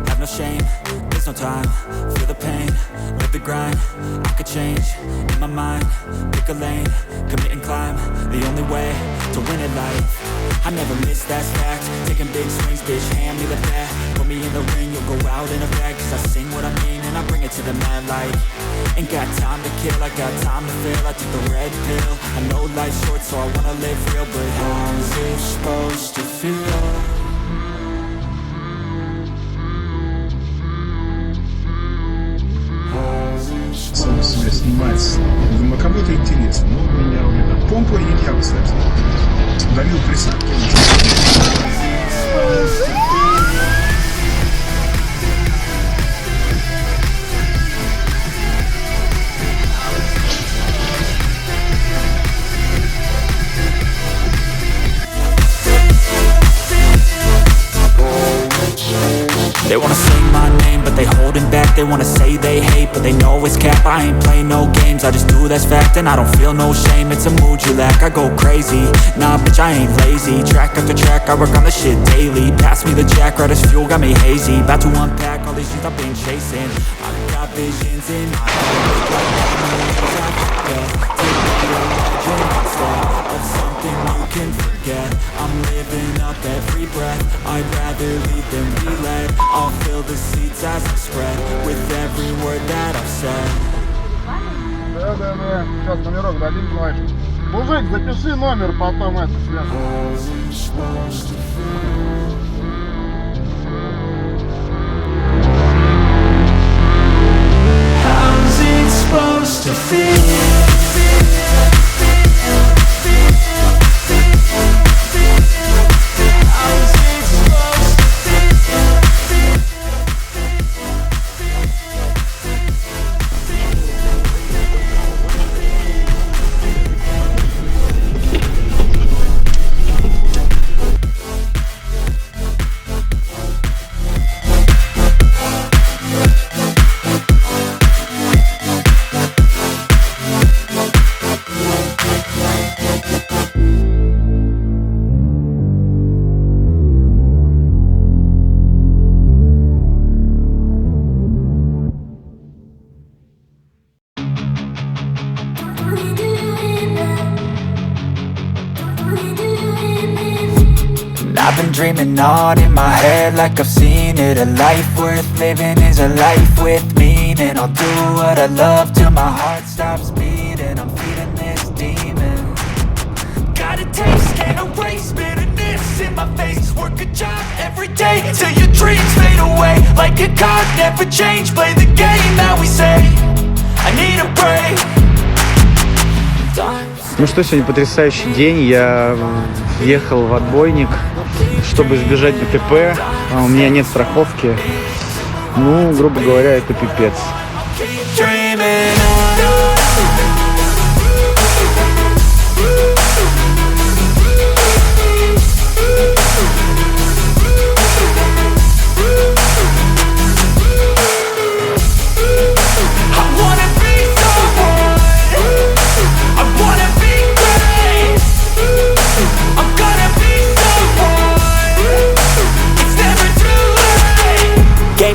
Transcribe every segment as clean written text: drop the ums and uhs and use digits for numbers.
Have no shame, there's no time. Feel the pain, live the grind. I could change, in my mind. Pick a lane, commit and climb. The only way to win at life. I never miss, that's fact. Taking big swings, bitch, hand me the bat. Put me in the ring, you'll go out in a bag. Cause I sing what I mean and I bring it to the mad light. Ain't got time to kill, I got time to feel. I took the red pill, I know life's short so I wanna live real. But how's it supposed to feel? Сам себя снимать. Думаю, кому-то интересно, но у меня увидел. Помпу и я, кстати. Давил присадки. They wanna sing my name, but they holding back. They wanna say they hate, but they know it's cap. I ain't playing no games, I just do, that's fact. And I don't feel no shame, it's a mood you lack. I go crazy, nah bitch I ain't lazy. Track after track, I work on this shit daily. Pass me the jack, right as fuel, got me hazy. About to unpack all these things I've been chasing. I've got visions in my head, like of something you can forget. I'm living up every breath, I'd rather lead than be led. I'll fill the seats as I spread, with every word that I've said. Да, сейчас номерок дадим, значит. Мужик, запиши номер, потом это связано. How's it supposed to feel? I've been dreaming on in my head like I've seen it. A life worth living is a life with meaning. I'll do what I love till my heart stops beating. I'm feeding this demon. Got a taste, can't erase bitterness in my face. Work a job every day till your dreams fade away. Like a card, never change. Play the game that we say. I need a break. Ну что, сегодня потрясающий день. Я въехал в отбойник, чтобы избежать ДТП. У меня нет страховки. Ну, грубо говоря, это пипец.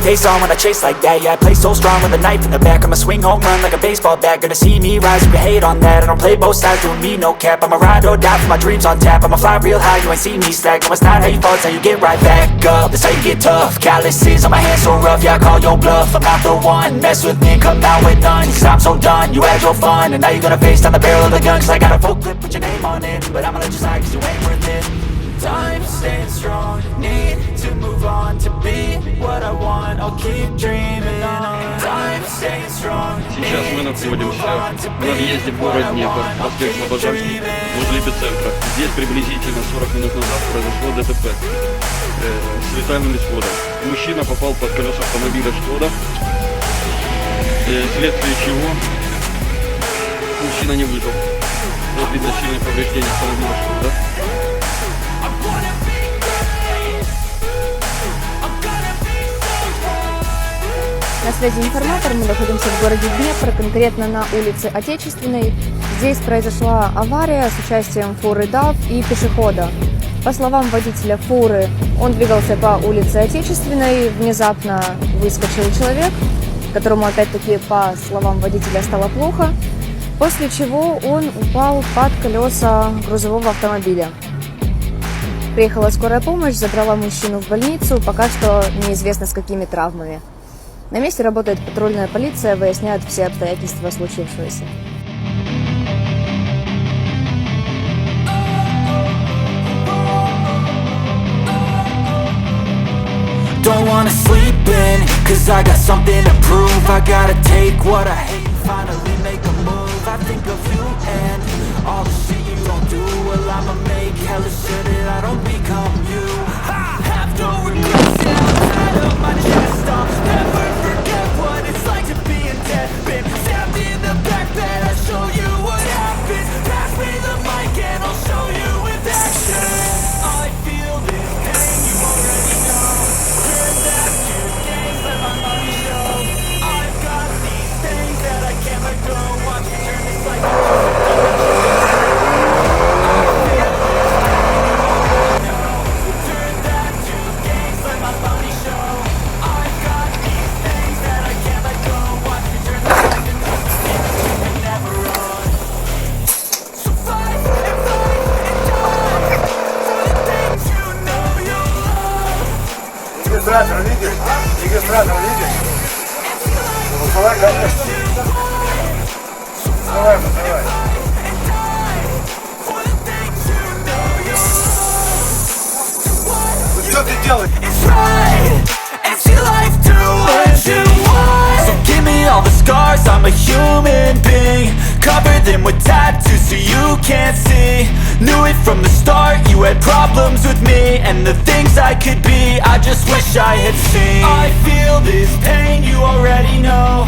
Face on when I chase like that. Yeah, I play so strong with a knife in the back. I'ma swing home run like a baseball bat. Gonna see me rise, you can hate on that. I don't play both sides, doing me no cap. I'ma ride or die for my dreams on tap. I'ma fly real high, you ain't see me slack. No, it's not how you fall, it's how you get right back up. That's how you get tough. Calluses on my hands so rough, yeah I call your bluff. I'm not the one, mess with me and come out with none. Cause I'm so done, you had your fun. And now you're gonna face down the barrel of the gun. Cause I got a full clip, put your name on it. But I'ma let you slide cause you ain't worth it. Time staying strong, need to move on to be what I want. I'll keep dreaming on. Time staying strong. Сейчас мы находимся на въезде в город Днепр, проспект Слобожанский, возле эпицентра. Здесь приблизительно 40 минут назад произошло ДТП с летальным исходом. Мужчина попал под колеса автомобиля «Шкода», вследствие чего мужчина не выжил. Вот видно сильные повреждения автомобиля, да? На связи информатор, мы находимся в городе Днепр, конкретно на улице Отечественной. Здесь произошла авария с участием фуры ДАФ и пешехода. По словам водителя фуры, он двигался по улице Отечественной, внезапно выскочил человек, которому опять-таки, по словам водителя, стало плохо, после чего он упал под колеса грузового автомобиля. Приехала скорая помощь, забрала мужчину в больницу, пока что неизвестно с какими травмами. На месте работает патрульная полиция, выясняют все обстоятельства случившегося. Don't wanna sleep in, cause I got something to prove. I gotta take what I hate and finally make a move. I think of you and all the shit you don't do. Well, I'ma make hella sure that I don't become you. I have no regrets, yeah, I'm tired of my chest. I'll never forget what it's like to be in debt. Been stabbed in the back bed, I'll show you what happens. Pass me the mic and I'll show you with action. I feel this pain, you already know. Turn that to gains, let my money show. I've got these things that I can't let go. Watch me turn this like Регистратор видишь? Регистратор видишь? Ну, давай, конечно. Давай, давай. Ну что ты делаешь? So give me all the scars, I'm a human being. Cover them with tattoos so you can't see. Knew it from the start, you had problems with me and the things I could be, I just wish I had seen. I feel this pain, you already know.